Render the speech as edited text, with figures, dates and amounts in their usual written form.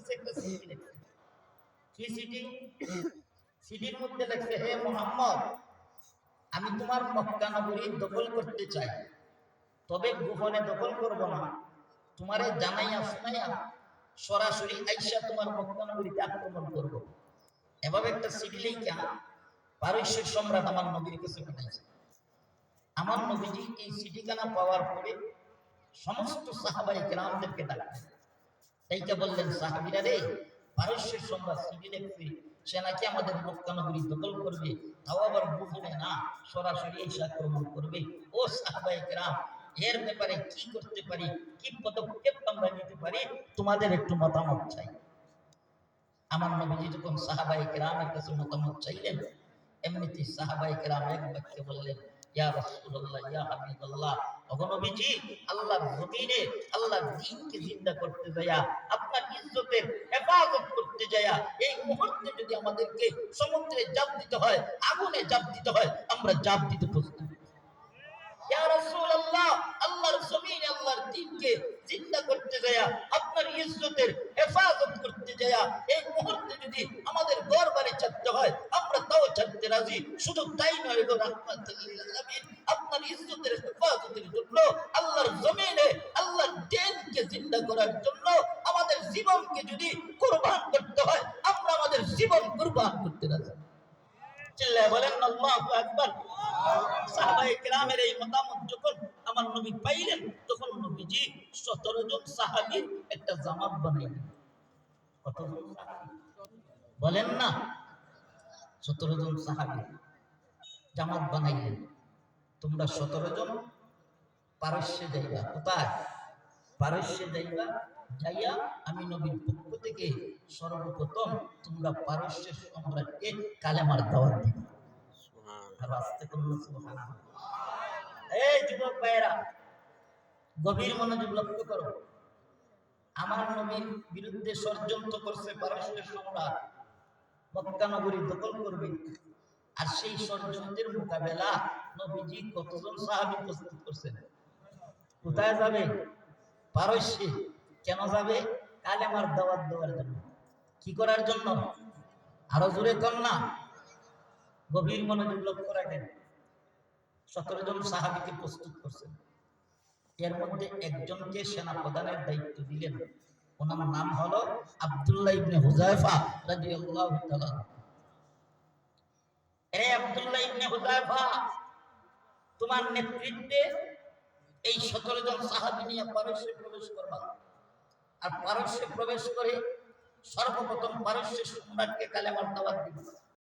কাছে একটা চিঠি লিখছে। কি চিঠি? চিঠির মধ্যে লিখছে, হে মুহাম্মদ, আমি তোমার মক্কা নগরী দখল করতে চাই, তবে গোপনে দখল করব না, তোমারে জানাইয়া শোনাইয়া সরাসরি আইসা তোমার মক্কা নগরীতে আক্রমণ করব। এভাবে একটা চিঠি লিখা পারস্যের সম্রাট আমার নবীর কাছে পাঠাইছে। আমার নবীজি এই চিঠিখানা পাওয়ার পরে সমস্ত সাহাবায়ে কেরামদেরকে ডাকলেন, তাইকে বললেন, সাহাবীরা রে, পারস্যের সম্রাট চিঠি লিখছে, সে নাকি আমাদের মক্কা নগরী দখল করবে, তাও আবার গোপনে না, সরাসরি এসে আক্রমণ করবে। ও সাহাবায়ে কেরাম, এর ব্যাপারে কি করতে পারি, কি পদক্ষেপ আমরা নিতে পারি, তোমাদের একটু মতামত চাই। আমার নবীজি যখন সাহাবায়ে কেরামের কাছে মতামত চাইলেন, এমনিতেই সাহাবায়ে কেরাম এক বাক্যে বললেন, ইয়া রাসূলুল্লাহ, ইয়া হাবিবাল্লাহ, ওগো নবীজি, আল্লাহর জমিনে আল্লাহর দ্বীনকে জিন্দা করতে যায়া, আপনার ইজ্জতের হেফাজত করতে যায়া, এই মুহূর্তে যদি আমাদেরকে সমুদ্রে জাপ দিতে হয়, আগুনে জাপ দিতে হয়, আমরা জাপ দিতে প্রস্তুত। ইয়া রাসূলুল্লাহ, আল্লাহর জমিনে আল্লাহর দ্বীনকে জিন্দা করতে যায়া, আপনার ইজ্জতের হেফাজত করতে যায়া, এই মুহূর্তে যদি আমাদের ঘর বাড়ি ছাড়তে হয়, আমরা তাও ছাড়তে রাজি। শুধু তাই নয় গো রাহমাতুল লিল আলামিন, আপনার ইজ্জতের হেফাজতের জন্য, আল্লাহর জমিনে আল্লাহর দ্বীনকে জিন্দা করার জন্য আমাদের জীবনকে যদি কুরবান করতে হয়, আমরা আমাদের জীবন কুরবান করতে রাজি। চিল্লায়ে বলেন আল্লাহু আকবার। সাহাবায়ে কেরামের এই মতামত যখন আমার নবী পাইলেন, তখন নবীজি 17 জন সাহাবীর একটা জামাত বানাইলেন। কতজন সাহাবী বলেন না? 17 জন সাহাবী জামাত বানাইলেন। তোমরা 17 জন পারস্যে যাইবা। কোথায়? পারস্যে যাইবা। যাইয়া আমি নবীর পক্ষ থেকে সর্বপ্রথম তোমরা পারস্যের সম্রাটকে কালেমার দাওয়াত দিবা। আর আস্তে করুন সুবহানাল্লাহ। এই যুবক ভাইয়েরা, গভীর মনোযোগ লক্ষ্য করো। আমার নবীর বিরুদ্ধে ষড়যন্ত্র করছে পারস্যের সম্রাট, মক্কা নগরী দখল করবে। আর সেই ষড়যন্ত্রের মোকাবেলা নবীজি কতজন সাহাবী প্রস্তুত করছেন? কোথায় যাবে? পারস্যে। কেন যাবে? কালেমার দাওয়াত দেওয়ার জন্য। কি করার জন্য? আরো জোরে কর না। গভীর মনোযোগ লক্ষ্য রাখেন। 17 জন সাহাবীকে প্রস্তুত করছেন। এর মধ্যে একজনকে সেনা প্রধানের দায়িত্ব দিলেন। ওনার নাম হলো আব্দুল্লাহ ইবনে হুযায়ফা রাদিয়াল্লাহু তাআলা। এই আব্দুল্লাহ ইবনে হুযায়ফা, তোমার নেতৃত্বে এই 17 জন সাহাবী নিয়ে পারস্যে প্রবেশ করবা। আর পারস্যে প্রবেশ করে সর্বপ্রথম পারস্যের সম্রাটকে কালেমার দাওয়াত দিবা।